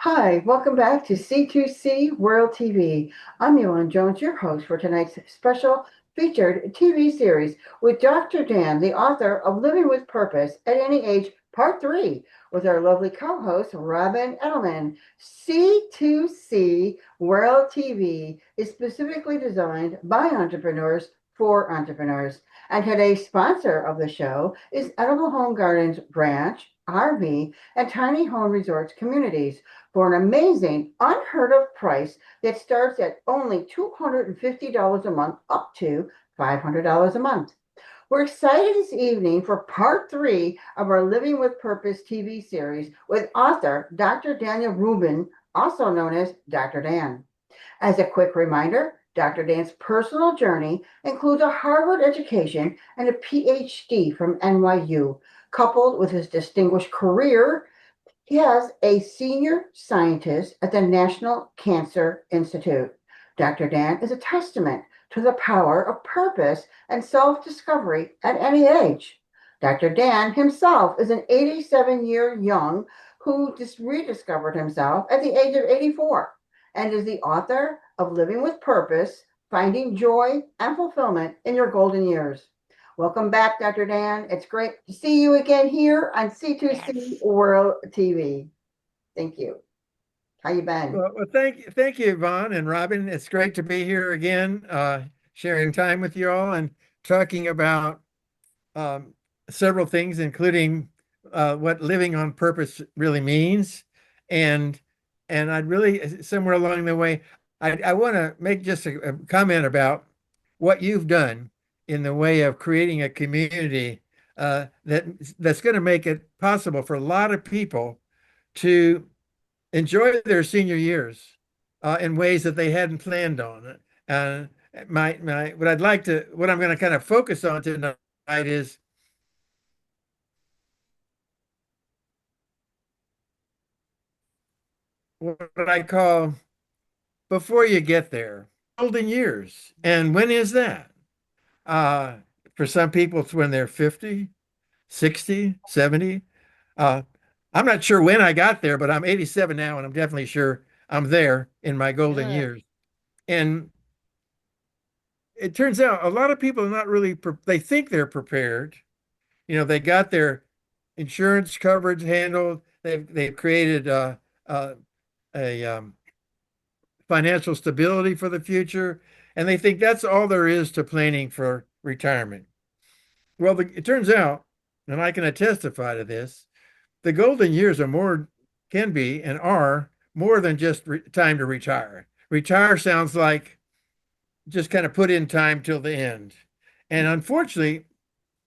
Hi, welcome back to C2C World TV. I'm Yvonne Jones, your host for tonight's special featured TV series with Dr. Dan, the author of Living with Purpose at Any Age, Part 3, with our lovely co-host, Robin Eddleman. C2C World TV is specifically designed by entrepreneurs for entrepreneurs. And today's sponsor of the show is Edible Home Gardens Branch, RV, and Tiny Home Resorts Communities for an amazing, unheard of price that starts at only $250 a month up to $500 a month. We're excited this evening for part 3 of our Living with Purpose TV series with author Dr. Daniel Rubin, also known as Dr. Dan. As a quick reminder, Dr. Dan's personal journey includes a Harvard education and a PhD from NYU, coupled with his distinguished career. He is a senior scientist at the National Cancer Institute. Dr. Dan is a testament to the power of purpose and self-discovery at any age. Dr. Dan himself is an 87-year young who just rediscovered himself at the age of 84 and is the author of Living with Purpose, Finding Joy and Fulfillment in Your Golden Years. Welcome back, Dr. Dan. It's great to see you again here on C2C World TV. Thank you. How you been? Well, thank you, Yvonne and Robin. It's great to be here again, sharing time with you all and talking about um, several things, including what living on purpose really means. And I'd really, somewhere along the way, I want to make just a comment about what you've done in the way of creating a community that's going to make it possible for a lot of people to enjoy their senior years in ways that they hadn't planned on. Uh, what I'm going to kind of focus on tonight is what I call before you get there, golden years. And when is that? Uh, for some people, it's when they're 50, 60, 70. Uh, I'm not sure when I got there, but I'm 87 now, and I'm definitely sure I'm there in my golden Yeah. years. And it turns out a lot of people are not really, they think they're prepared. They got their insurance coverage handled. They've created a financial stability for the future, and they think that's all there is to planning for retirement. Well, it turns out, and I can testify to this, the golden years are more, can be, and are more than just time to retire. Retire sounds like just kind of put in time till the end. And unfortunately,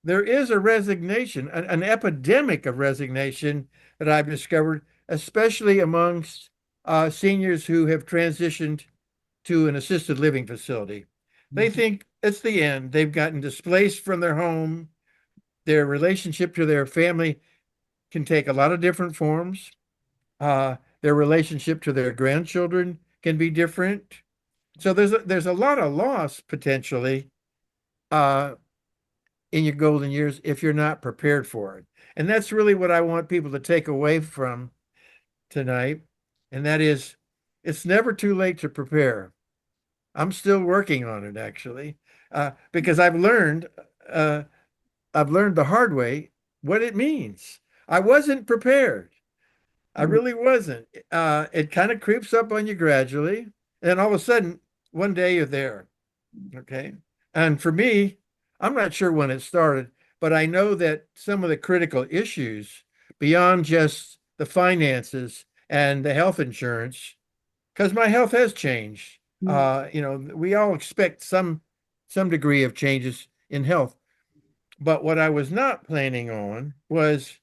there is a resignation, an epidemic of resignation that I've discovered, especially amongst seniors who have transitioned to an assisted living facility. They think it's the end. They've gotten displaced from their home. Their relationship to their family can take a lot of different forms. Their relationship to their grandchildren can be different. So there's a lot of loss potentially uh, in your golden years if you're not prepared for it. And that's really what I want people to take away from tonight. And that is, it's never too late to prepare. I'm still working on it actually, because uh, I've learned the hard way what it means. I wasn't prepared. I really wasn't. It kind of creeps up on you gradually, and all of a sudden, one day you're there. Okay. And for me, I'm not sure when it started, but I know that some of the critical issues beyond just the finances and the health insurance, because my health has changed. We all expect some degree of changes in health. But what I was not planning on was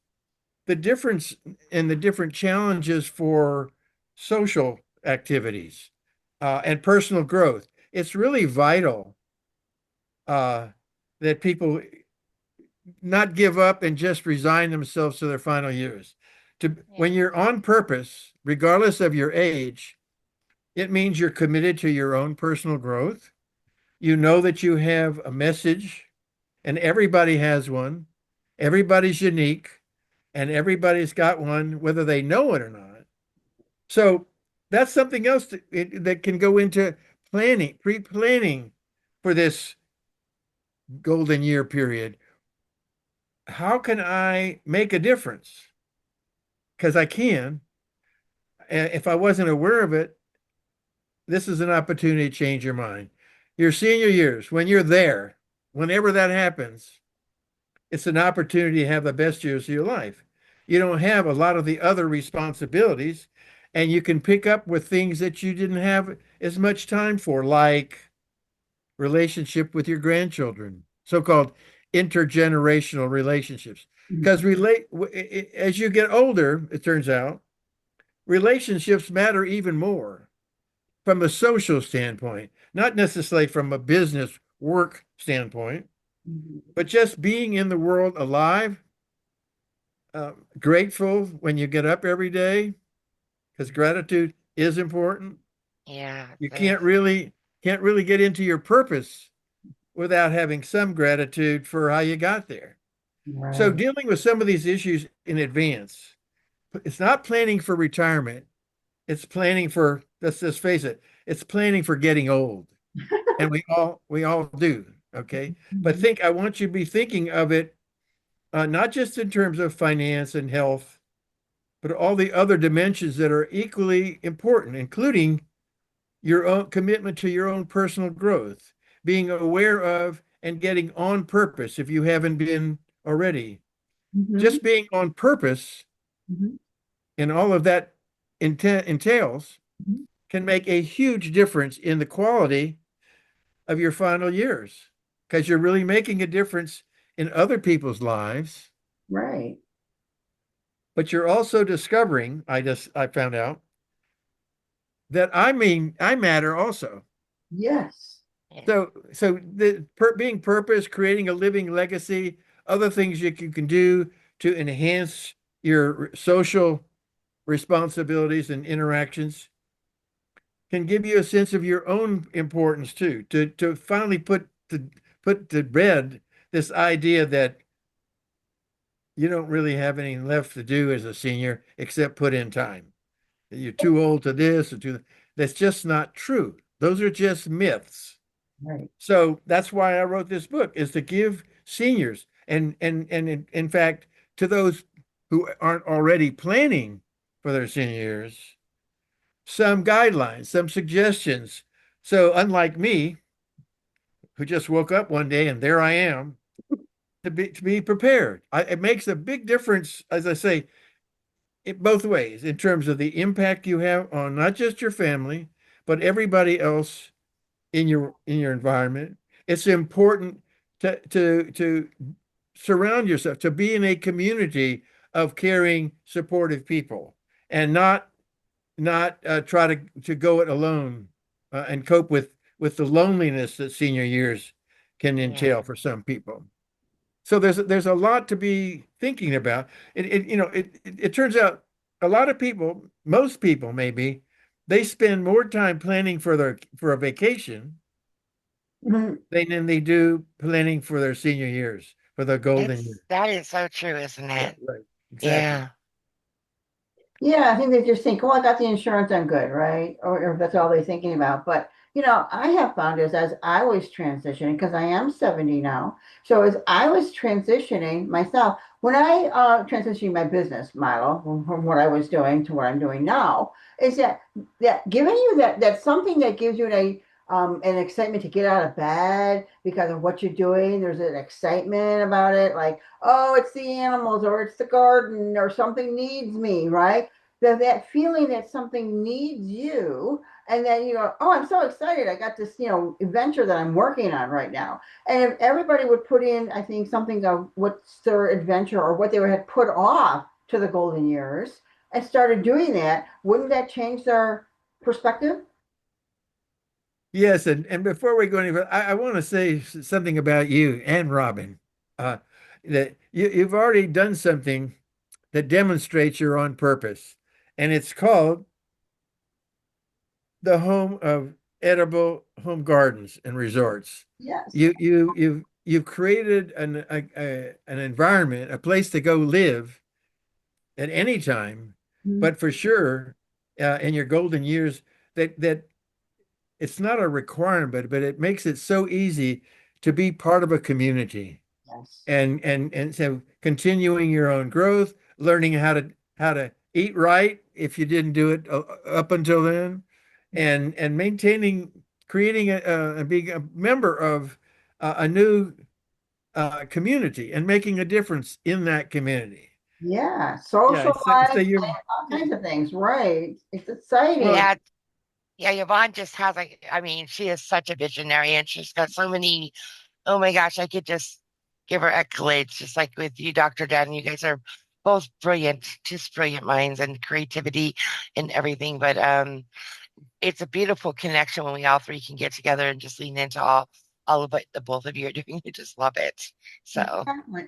the difference in the different challenges for social activities and personal growth. It's really vital uh, that people not give up and just resign themselves to their final years. When you're on purpose, regardless of your age, it means you're committed to your own personal growth. You know that you have a message, and everybody has one. Everybody's unique, and everybody's got one, whether they know it or not. So that's something else that can go into planning, pre-planning for this golden year period. How can I make a difference? Because I can. If I wasn't aware of it, this is an opportunity to change your mind. Your senior years, when you're there, whenever that happens, it's an opportunity to have the best years of your life. You don't have a lot of the other responsibilities, and you can pick up with things that you didn't have as much time for, like relationship with your grandchildren, so-called intergenerational relationships. Because as you get older, it turns out relationships matter even more from a social standpoint, not necessarily from a business work standpoint, Mhm. but just being in the world alive, grateful when you get up every day, because gratitude is important. Yeah, You this. can't really get into your purpose without having some gratitude for how you got there. So Right. dealing with some of these issues in advance, it's not planning for retirement. It's planning for, let's just face it, it's planning for getting old. And we all do. Okay. But Mhm. I want you to be thinking of it not just in terms of finance and health, but all the other dimensions that are equally important, including your own commitment to your own personal growth, being aware of and getting on purpose if you haven't been already. Mhm. Just being on purpose Mhm. and all of that entails Mhm. can make a huge difference in the quality of your final years because you're really making a difference in other people's lives, Right. but you're also discovering, I found out that I matter also. Yes. Yeah. So being purpose, creating a living legacy, other things you can do to enhance your social responsibilities and interactions can give you a sense of your own importance too. To finally put to bed this idea that you don't really have anything left to do as a senior except put in time. You're too old to this or too. That's just not true. Those are just myths. Right. So that's why I wrote this book is to give seniors and in fact to those who aren't already planning for their senior years some guidelines, some suggestions. So unlike me, who just woke up one day and there I am, to be prepared. It makes a big difference, as I say, both ways in terms of the impact you have on not just your family, but everybody else in your environment. It's important to surround yourself, to be in a community of caring, supportive people, and not try to go it alone and cope with the loneliness that senior years can entail Yeah. for some people. So there's a lot to be thinking about. It turns out a lot of people, most people maybe, they spend more time planning for a vacation Mhm. than they do planning for their senior years, for their golden years. That is so true, isn't Yeah, it? right. Exactly. Yeah. Yeah, I think they just think, oh, I got the insurance, I'm good, right? Or that's all they're thinking about. But, I have found as I was transitioning, because I am 70 now. So as I was transitioning myself, when I transitioning my business model from what I was doing to what I'm doing now, is that giving you that something that gives you an excitement to get out of bed because of what you're doing. There's an excitement about it, like, oh, it's the animals or it's the garden or something needs me, right? That feeling that something needs you, and then oh, I'm so excited, I got this adventure that I'm working on right now. And if everybody would put in, I think, something of what's their adventure or what they had put off to the golden years and started doing that, wouldn't that change their perspective? Yes, and before we go any further, I want to say something about you and Robin. Uh, that you've already done something that demonstrates you're on purpose, and it's called the home of edible home gardens and resorts. Yes. You've created an environment, a place to go live at any time, Mhm. but for sure in your golden years that it's not a requirement, but it makes it so easy to be part of a community Yes. and so continuing your own growth, learning how to eat right if you didn't do it up until then, and maintaining, creating being a member of a new community and making a difference in that community. Yeah. Yeah, Social so life, you, all kinds of things. Right. It's exciting. well, Yeah, yeah, Yvonne just has like, I mean, she is such a visionary and she's got so many, oh my gosh, I could just give her accolades, just like with you, Dr. Dan. You guys are both brilliant, just brilliant minds and creativity and everything. But it's a beautiful connection when we all three can get together and just lean into all of what the both of you are doing. I just love it. So Exactly.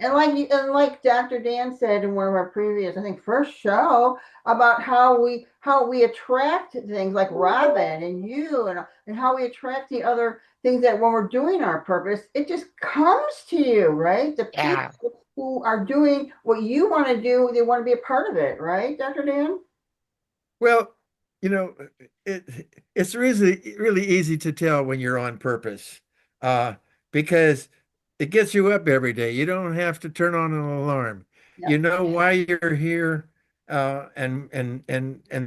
And like Dr. Dan said in one of our previous, I think first show about how we attract things like Robin and you and how we attract the other things that when we're doing our purpose, it just comes to you, right? The yeah. people who are doing what you want to do, they want to be a part of it, right, Dr. Dan? well, you know, it's really easy to tell when you're on purpose, uh, because it gets you up every day. You don't have to turn on an alarm. You Yep. know why you're here, and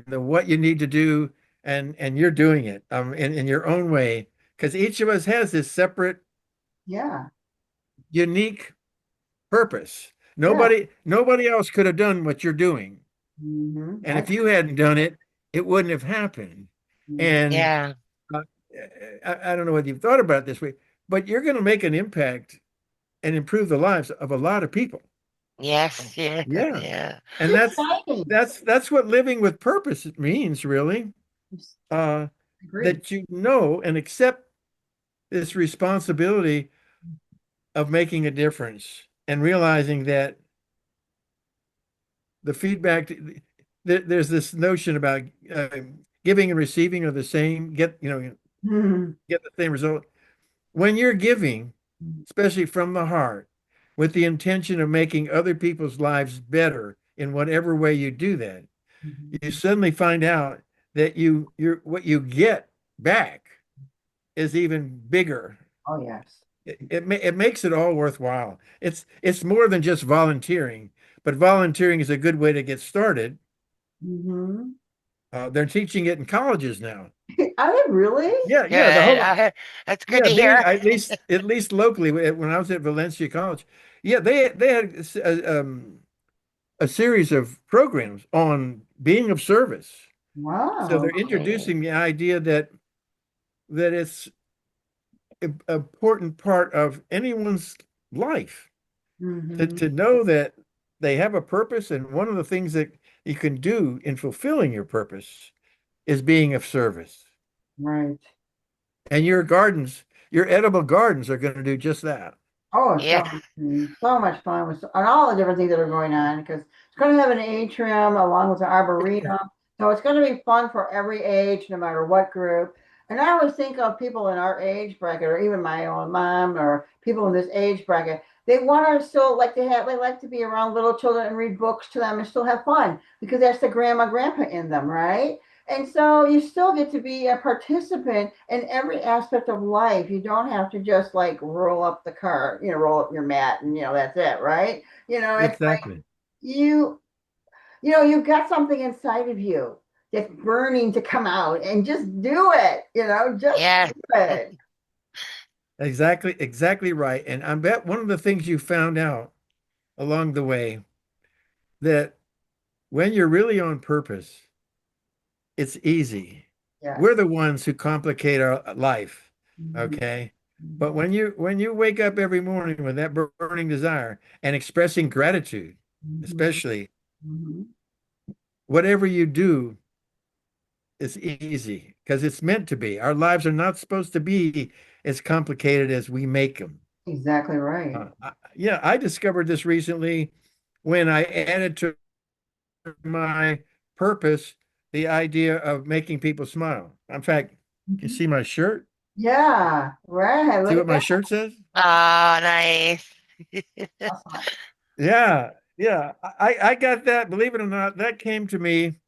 what you need to do, and you're doing it, in your own way. Because each of us has this separate, Yeah. unique purpose. Yeah. Nobody else could have done what you're doing. And I if you hadn't done it, it wouldn't have happened. And Yeah. uh, I don't know whether you've thought about it this way, but you're going to make an impact and improve the lives of a lot of people. Yes. Yeah. Yeah. Yeah. And It's exciting. that's what living with purpose means, really. Uh, Agreed. that you know and accept this responsibility of making a difference and realizing that the feedback, there's this notion about giving and receiving are the same, Mhm. get the same result. When you're giving, especially from the heart, with the intention of making other people's lives better in whatever way you do that, you suddenly find out that what you get back is even bigger. Oh, yes. It makes it all worthwhile. It's more than just volunteering, but volunteering is a good way to get started. Hmm. They're teaching it in colleges now. Are they really? Yeah, Good. yeah, the whole That's good yeah, to being hear. at least locally when I was at Valencia College, yeah, they had a series of programs on being of service. So Wow. they're Okay. introducing the idea that it's an important part of anyone's life Hmm. to know that they have a purpose, and one of the things that you can do in fulfilling your purpose is being of service. Right. And your edible gardens are going to do just that. Oh, it's Yeah. so much fun with on all the different things that are going on because it's going to have an atrium along with an arboretum. So it's going to be fun for every age, no matter what group. And I always think of people in our age bracket, or even my own mom, or people in this age bracket. They want to still like to have, they like to be around little children and read books to them and still have fun because that's the grandma, grandpa in them, right? And so you still get to be a participant in every aspect of life. You don't have to just like roll up the car, roll up your mat and that's it, right? It's like Exactly. you, you've got something inside of you that's burning to come out and just do it, just Yeah. do it. Exactly right. And I bet one of the things you found out along the way that when you're really on purpose, it's easy. We're Yes. the ones who complicate our life, Mhm. okay? But Mhm. when you wake up every morning with that burning desire and expressing gratitude, Mhm. especially Mhm. whatever you do is easy because it's meant to be. Our lives are not supposed to be as complicated as we make them. Exactly right. Yeah, I discovered this recently when I added to my purpose the idea of making people smile. In fact, you Mhm. see my shirt? Yeah, right. See Look what at my that. shirt says? Oh, nice. Awesome. Yeah, yeah. I got that, believe it or not, that came to me.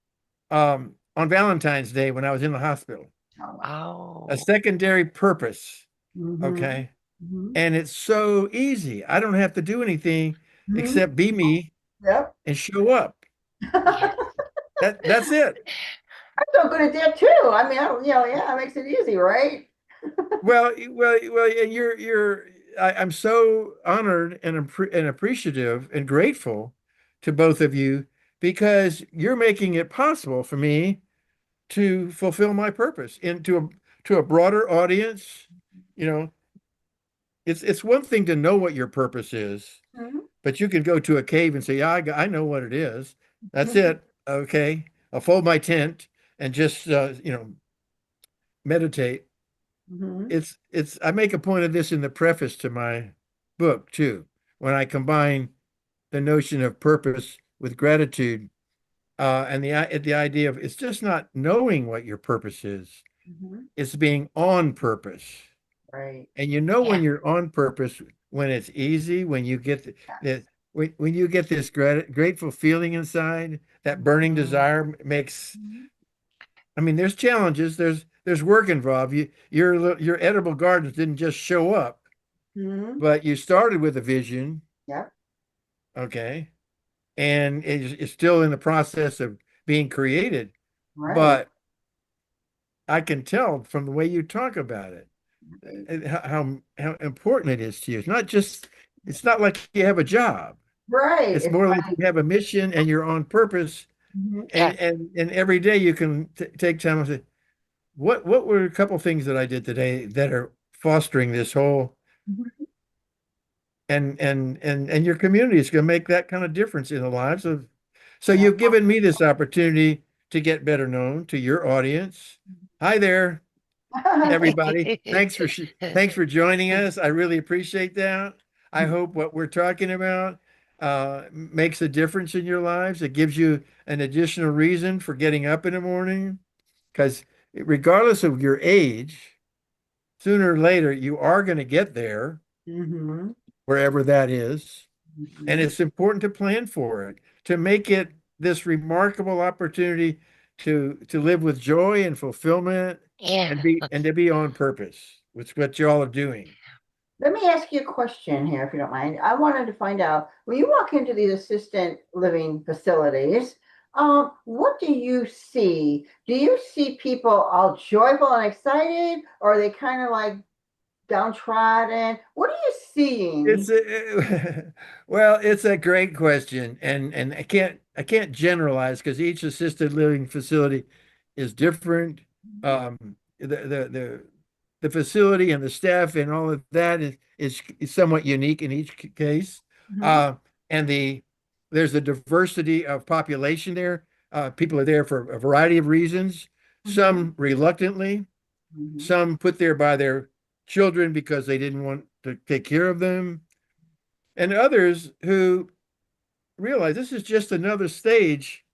on Valentine's Day when I was in the hospital. Oh, wow. A Oh, secondary purpose. Mm-hmm. Okay. Mm-hmm. And it's so easy. I don't have to do anything Mm-hmm. except be me Yep. and show up. yeah. That's it. I'm so good at that too. I mean, I don't, yeah, it makes it easy, right? Well, and I'm so honored and appreciative and grateful to both of you because you're making it possible for me to fulfill my purpose to a broader audience. You know, it's one thing to know what your purpose is, Mhm. but you can go to a cave and say, "Yeah, I know what it is. That's Mhm. it. Okay, I'll fold my tent and just meditate." Mhm. It's I make a point of this in the preface to my book too, when I combine the notion of purpose with gratitude, and the idea of it's just not knowing what your purpose is, Mhm. it's being on purpose. Right. And you know when Yeah. you're on purpose, when it's easy, when you get Yes. that when you get this grateful feeling inside, that burning Mhm. desire makes. Mhm. I mean, there's challenges, there's work involved. Your edible gardens didn't just show up, Mhm. but you started with a vision, Yep. okay, and it's still in the process of being created. Right. But I can tell from the way you talk about it how important it is to you. It's not like you have a job. Right. It's It's more like like, you have a mission and you're on purpose, mhm. Yeah. and every day you can take time and say, what were a couple things that I did today that are fostering this whole Mhm. and your community is going to make that kind of difference in the lives of. So you've given me this opportunity to get better known to your audience. Hi there, everybody. Thanks for joining us. I really appreciate that. I hope what we're talking about makes a difference in your lives. It gives you an additional reason for getting up in the morning, because regardless of your age, sooner or later you are going to get there, Mhm. wherever that is. And Mhm. it's important to plan for it, to make it this remarkable opportunity to live with joy and fulfillment Yeah. and to be on purpose, which is what y'all are doing. Let me ask you a question here, if you don't mind. I wanted to find out when you walk into these assistant living facilities, what do you see? Do you see people all joyful and excited, or are they kind of like downtrodden? What are you It's seeing? well, it's a great question, and I can't generalize because each assisted living facility is different. The facility and the staff and all of that is somewhat unique in each case. Mhm. Uh, and there's a diversity of population there. People are there for a variety of reasons. Mhm. Some reluctantly, Mhm. some put there by their children because they didn't want to take care of them, and others who realize this is just another stage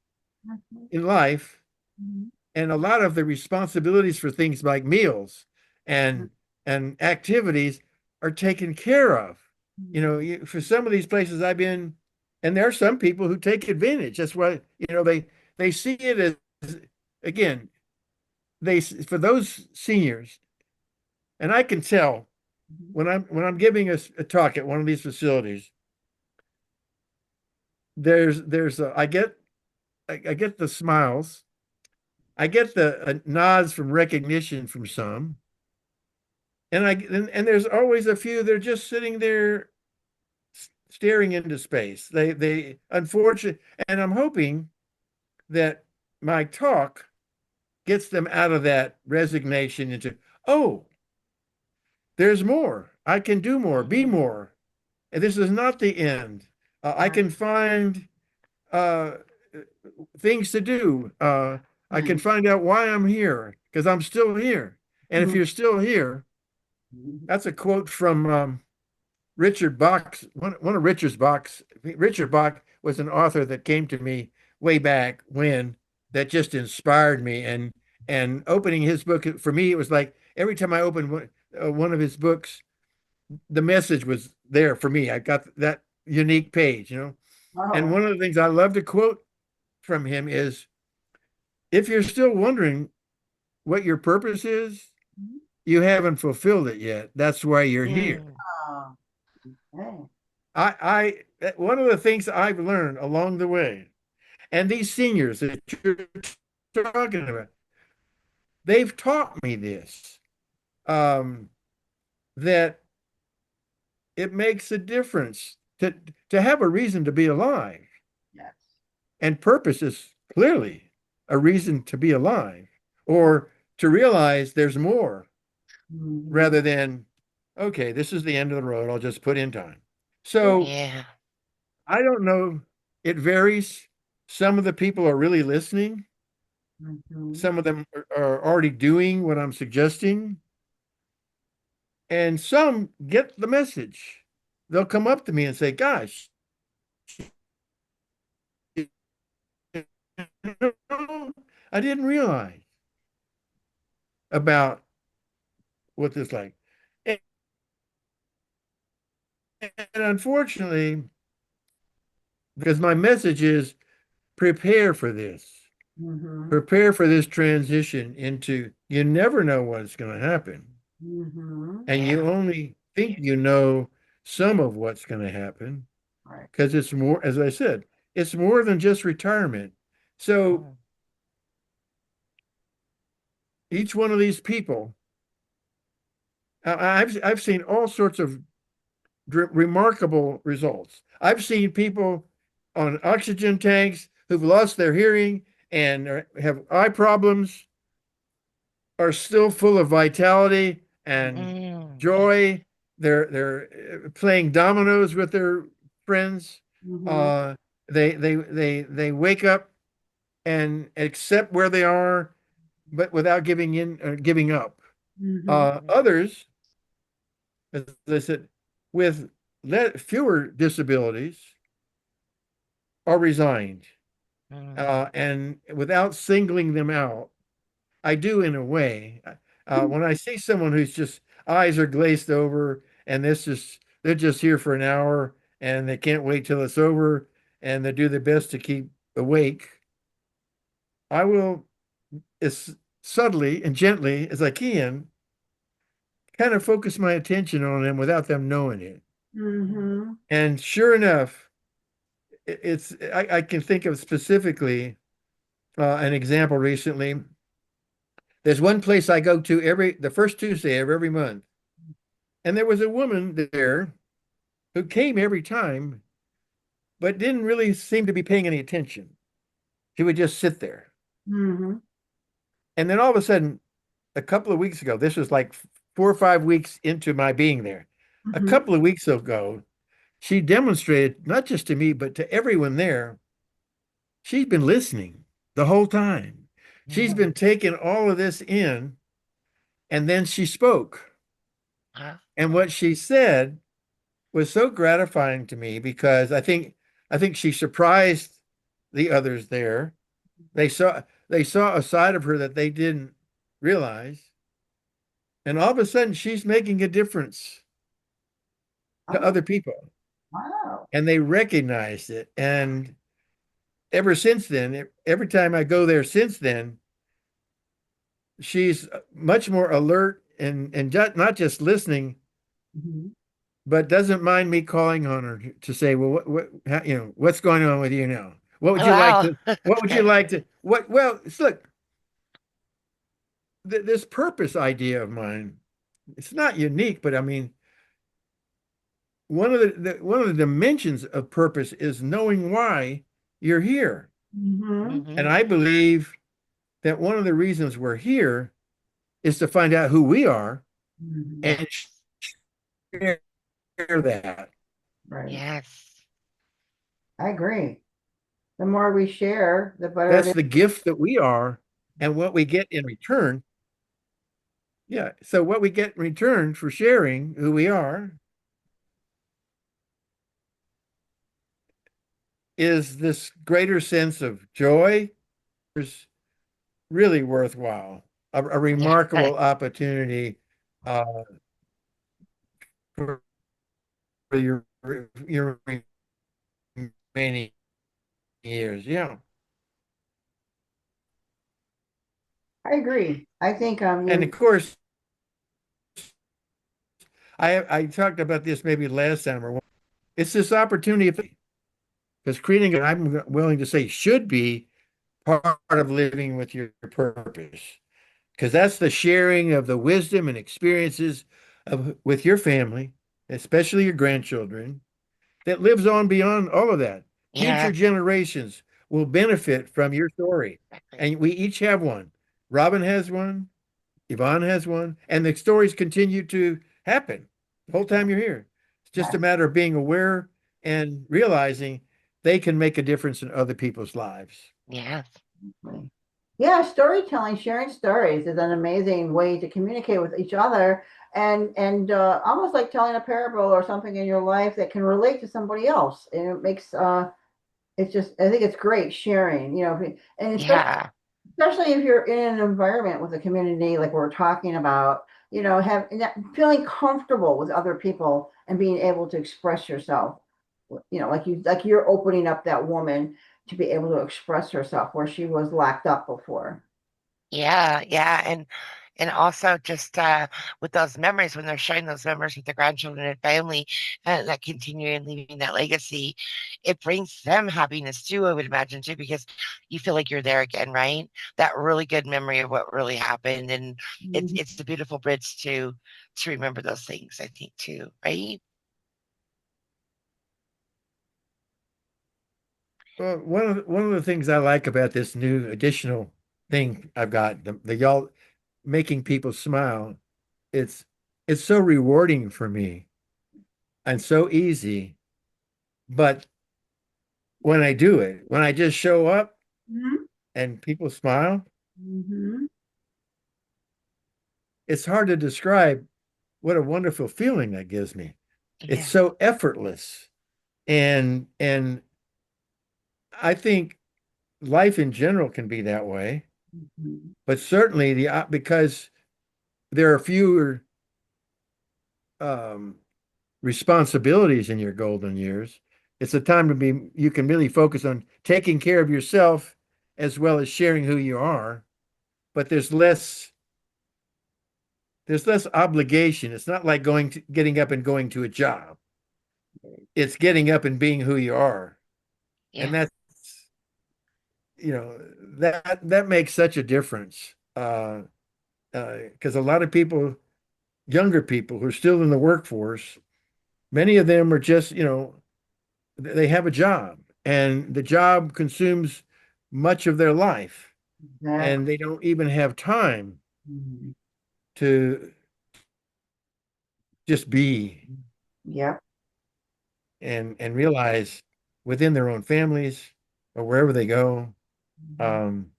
Mhm. in life, Mhm. and a lot of the responsibilities for things like meals Mhm. and activities are taken care of. For some of these places I've been, and there are some people who take advantage. That's why, they see it as, again, they for those seniors, and I can tell Mhm. when I'm giving a talk at one of these facilities, I get the smiles, I get the nods from recognition from some, and there's always a few that are just sitting there staring into space. They unfortunately, and I'm hoping that my talk gets them out of that resignation into, oh, there's more. I can do more, be Mhm. more. And this is not the end. I Right. can find uh, things to do. I can Nice. find out why I'm here because I'm still here. And if Mhm. you're still here, Mhm. that's a quote from Richard Bach's one of Richard Bach's. Richard Bach was an author that came to me way back when that just inspired me. And opening his book for me, it was like every time I opened one of his books, the message was there for me. I got that unique page. And Oh. one of the things I love to quote from him is if you're still wondering what your purpose is, you haven't fulfilled it yet. That's why you're here. Mm. Oh, okay. One of the things I've learned along the way, and these seniors that you're talking about, they've taught me this, that it makes a difference to have a reason to be alive. Yes. And purpose is clearly a reason to be alive or to realize there's more Mhm. rather than, okay, this is the end of the road. I'll just put in time. So Yeah. I don't know. It varies. Some of the people are really listening. Mhm. Some of them are already doing what I'm suggesting. And some get the message. They'll come up to me and say, gosh, I didn't realize about what this like. And unfortunately, because my message is prepare for this. Mhm. Prepare for this transition into you never know what's going to happen. Mhm. And you Yeah. only think you know some of what's going to happen Right. because it's more, as I said, it's more than just retirement. So Mm. each one of these people, I've seen all sorts of remarkable results. I've seen people on oxygen tanks who've lost their hearing and have eye problems are still full of vitality and Mm. joy. They're playing dominoes with their friends. Mhm. Uh, they wake up and accept where they are, but without giving in or giving up. Mhm. Others, as I said, with fewer disabilities, are resigned, Mm. and without singling them out, I do in a way. When I see someone whose just eyes are glazed over and this is they're just here for an hour and they can't wait till it's over and they do their best to keep awake, I will as subtly and gently as I can kind of focus my attention on them without them knowing it. Mhm. And sure enough, I can think of specifically an example recently. There's one place I go to the first Tuesday of every month. And there was a woman there who came every time, but didn't really seem to be paying any attention. She would just sit there. Mhm. And then all of a sudden, a couple of weeks ago, this was like 4 or 5 weeks into my being there. A Mhm. couple of weeks ago, she demonstrated, not just to me, but to everyone there, she's been listening the whole time. She's Mm. been taking all of this in, and then she spoke. Huh? And what she said was so gratifying to me because I think she surprised the others there. They saw a side of her that they didn't realize, and all of a sudden she's making a difference to Oh, other people, wow. and they recognized it. And ever since then, every time I go there since then, she's much more alert and not just listening, Mhm. but doesn't mind me calling on her to say, well, what's going on with you now? What would you like Wow. to, what would you like to, well, look, this purpose idea of mine, it's not unique, but I mean, one of the dimensions of purpose is knowing why you're here. Mhm. And Hmm. I believe that one of the reasons we're here is to find out who we are Mhm. and Yes. share that. Right. Yes. I agree. The more we share, the better it That's is. the gift that we are. And what we get in return, yeah. So what we get in return for sharing who we are is this greater sense of joy. It's really worthwhile, a Yeah. remarkable opportunity uh, for your remaining years. Yeah. I agree. I think And of you. course, I talked about this maybe last time or it's this opportunity because creating it, I'm willing to say should be part of living with your purpose. Because that's the sharing of the wisdom and experiences with your family, especially your grandchildren, that lives on beyond all of that. Yeah, Future generations will benefit from your story. exactly. And we each have one. Robin has one, Yvonne has one, and the stories continue to happen the whole time you're here. It's just a Yeah, matter of being aware and realizing they can make a difference in other people's lives. Yeah, definitely. Yeah, storytelling, sharing stories is an amazing way to communicate with each other and almost like telling a parable or something in your life that can relate to somebody else. And it makes it's just I think it's great sharing, and yeah, especially if you're in an environment with a community like we're talking about, have feeling comfortable with other people and being able to express yourself, like you're opening up that woman to be able to express herself where she was locked up before. yeah. And also just with those memories, when they're sharing those memories with the grandchildren and family, and that continue and leaving that legacy, it brings them happiness too, I would imagine too, because you feel like you're there again, right? That really good memory of what really happened. And Mhm. it's a beautiful bridge to remember those things, I think too, right? Well, one of the things I like about this new additional thing I've got, the y'all making people smile, it's it's so rewarding for me and so easy. But when I do it, when I just show up Mhm. and people smile, Mhm. it's hard to describe what a wonderful feeling that gives me. It's Yeah, so effortless. And I think life in general can be that way, Mhm. but certainly because there are fewer um, responsibilities in your golden years, it's a time to be you can really focus on taking care of yourself as well as sharing who you are, but there's less obligation. It's not like getting up and going to a job. It's getting up and being who you are. And yeah, that makes such a difference. Because a lot of people, younger people who are still in the workforce, many of them are just, they have a job and the job consumes much of their life and Exactly. they don't even have time Mhm. to just be Yep. and realize within their own families or wherever they go, Mhm. um,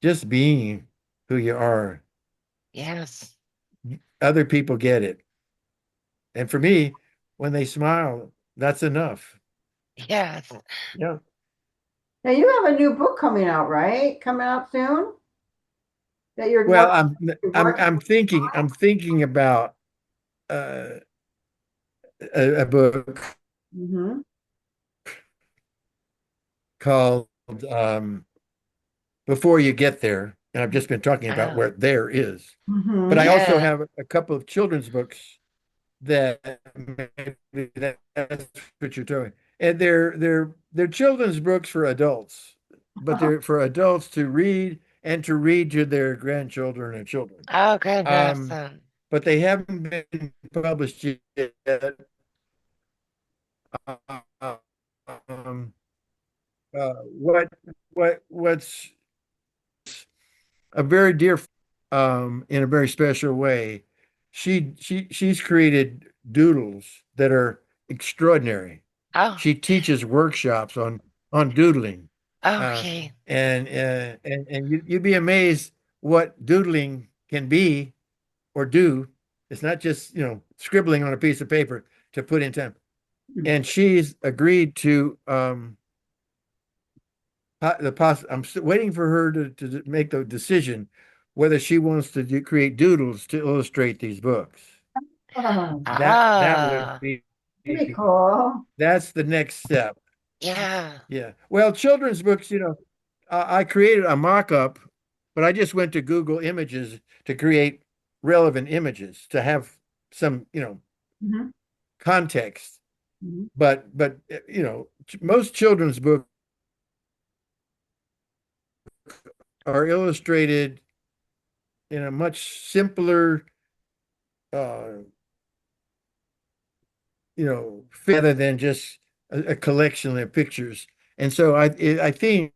just being who you are, yes, other people get it. And for me, when they smile, that's enough. yes. Yeah. Now you have a new book coming out, right? Coming out soon that Well, I'm you're I'm working I'm thinking I'm thinking about uh, a book on. called um, Before You Get There, and I've just been talking about Oh, where there is. But I Mm-hmm. also yeah. have a couple of children's books that maybe that's what you're talking. And they're children's books for adults, but they're for adults to read and to read to their grandchildren and children. Oh, goodness. Um, but they haven't been published yet. Uh, um, what's a very dear in a very special way. She's created doodles that are extraordinary. Oh, She teaches workshops on doodling. Uh, okay. and you'd be amazed what doodling can be or do. It's not just, scribbling on a piece of paper to put in time. And she's agreed to I'm waiting for her to make the decision whether she wants to create doodles to illustrate these books. Oh, That would Ah, be pretty cool. that's the next step. yeah. Yeah. Well, children's books, I created a mock-up but I just went to Google Images to create relevant images to have some, Mhm. context. Mhm. But most children's books are illustrated in a much simpler, uh, rather than just a collection of pictures. And so I think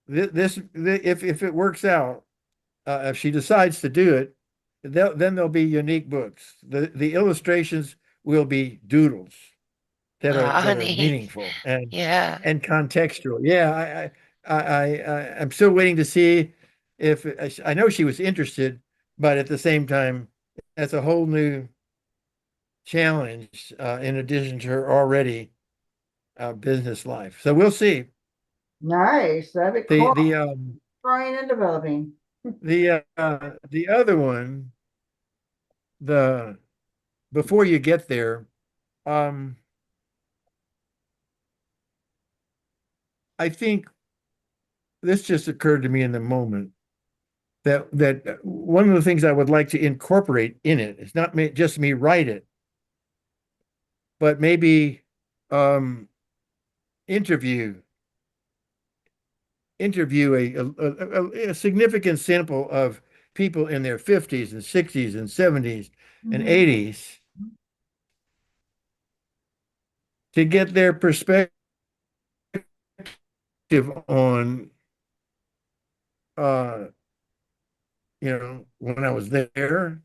if it works out, if she decides to do it, then there'll be unique books. The illustrations will be doodles that are Honey. meaningful and Yeah. contextual. Yeah, I'm still waiting to see if I know she was interested, but at the same time, that's a whole new challenge in addition to her already business life. So we'll see. Nice. That'd be The cool. the Growing and developing. the other one, the before you get there, um, I think this just occurred to me in the moment that one of the things I would like to incorporate in it is not just me write it, but maybe um, interview a significant sample of people in their 50s and 60s and 70s and Mhm. 80s to get their perspective on uh when I was there,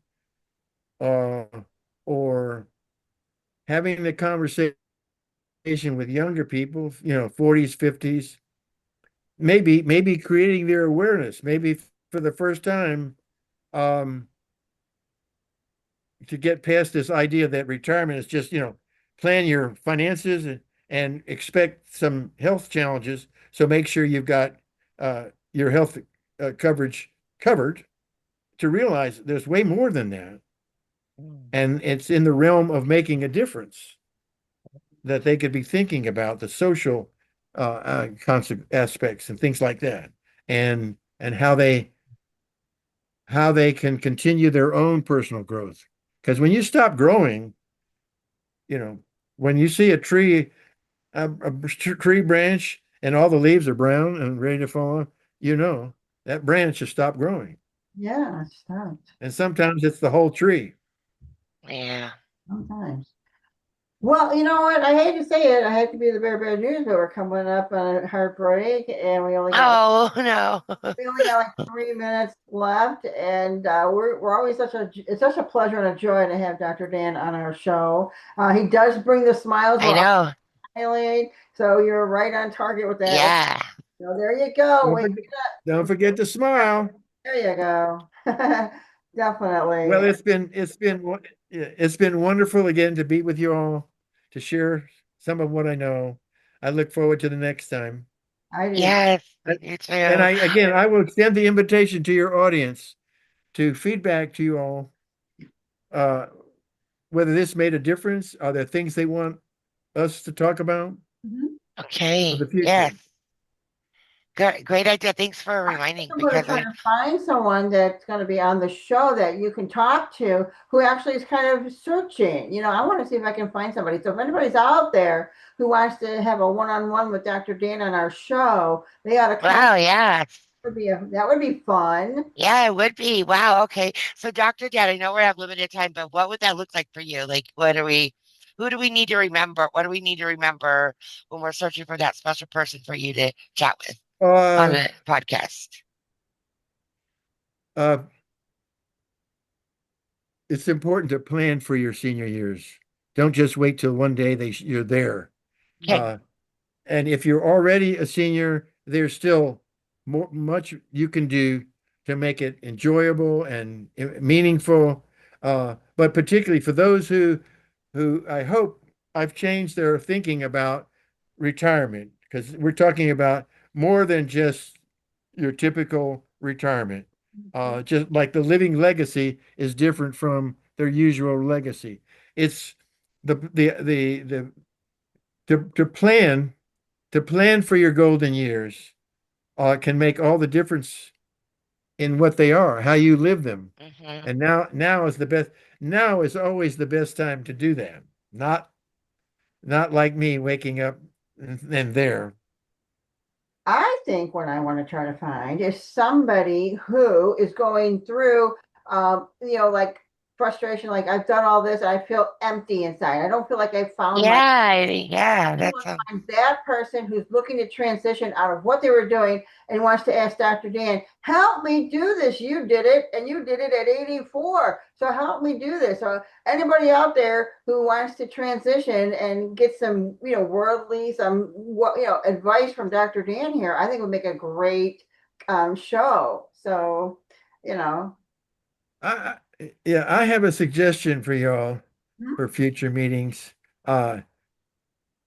uh or having the conversation with younger people, 40s, 50s, maybe creating their awareness, maybe for the first time, um to get past this idea that retirement is just, plan your finances and expect some health challenges. So make sure you've got your health coverage covered, to realize there's way more than that. And it's in the realm of making a difference that they could be thinking about the social aspects and things like that, and how they can continue their own personal growth. Because when you stop growing, you know, when you see a tree branch and all the leaves are brown and ready to fall off, that branch has stopped growing. Yeah, it stopped. And sometimes it's the whole tree. Yeah. Sometimes. Well, you know what? I hate to say it. I hate to be the bearer of bad news, but we're coming up on a hard break, and Oh no. we only got like 3 minutes left, and we're always it's such a pleasure and a joy to have Dr. Dan on our show. He does bring the smiles. I We're all know. smiling, so you're right on target with that. Yeah. So there you go. Don't Wait, forget, don't forget to smile. there you go. Well, Definitely. it's been wonderful again to be with you all, to share some of what I know. I look forward to the next time. I do. Yes. And You and too. I will extend the invitation to your audience to feedback to you all, uh, whether this made a difference. Are there things they want us to talk about Mhm. for Okay. the Yes. future? Great idea. Thanks for reminding I'm going to because try to find someone that's going to be on the show that you can talk to who actually is kind of searching. I want to see if I can find somebody. So if anybody's out there who wants to have a one-on-one with Dr. Dan on our show, they ought to contact. wow, yeah. That would be fun. Yeah, it would be. Wow. Okay. So, Dr. Dad, I know we have limited time, but what would that look like for you? Like, who do we need to remember? What do we need to remember when we're searching for that special person for you to chat with on Uh, a podcast? uh, it's important to plan for your senior years. Don't just wait till one day you're there. Okay. Uh, And if you're already a senior, there's still much you can do to make it enjoyable and meaningful. But particularly for those who I hope I've changed their thinking about retirement, because we're talking about more than just your typical retirement. Just like the living legacy is different from their usual legacy. It's the to plan for your golden years can make all the difference in what they are, how you live them. Hmm. And now is the best. Now is always the best time to do that. Not like me waking up and there. I think what I want to try to find is somebody who is going through, like frustration, like I've done all this, I feel empty inside. I don't feel like I found my. Yeah, I want to find that person who's looking to transition out of what they were doing and wants to ask Dr. Dan, help me do this. You did it, and you did it at 84. So help me do this. So anybody out there who wants to transition and get some, worldly, some advice from Dr. Dan here, I think would make a great show. So, you know. Yeah, I have a suggestion for y'all Mhm. for future meetings. Uh,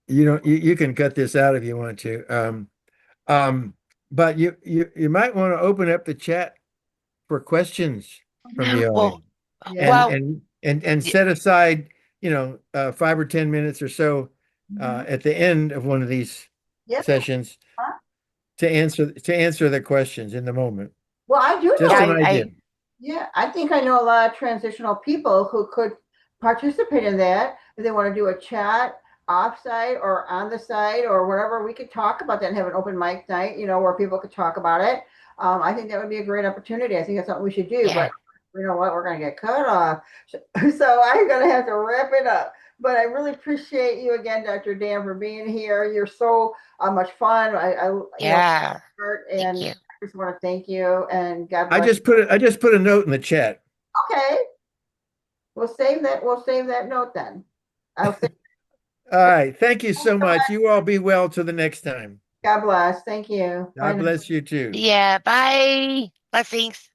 you can cut this out if you want to. Um, but you might want to open up the chat for questions from the well, audience Yeah. and well, and and y- set aside, 5 or 10 minutes or so Mhm. at the end of one of these Yep. sessions to answer the questions in the moment. Well, I do Just know. an idea. Yeah, I think I know a lot of transitional people who could participate in that. If they want to do a chat offsite or on the site or wherever, we could talk about that and have an open mic night, where people could talk about it. I think that would be a great opportunity. I think that's something we should do, but yeah, you know what? We're going to get cut off. So I'm going to have to wrap it up. But I really appreciate you again, Dr. Dan, for being here. You're so much fun. yeah. Thank And you. I just want to thank you and God I bless. just put a note in the chat. Okay, we'll save that. We'll save that note then. I'll say All right. Thank you so much. You all be well till the next time. God bless. Thank you. Bye God now. bless you too. Yeah, bye. Blessings.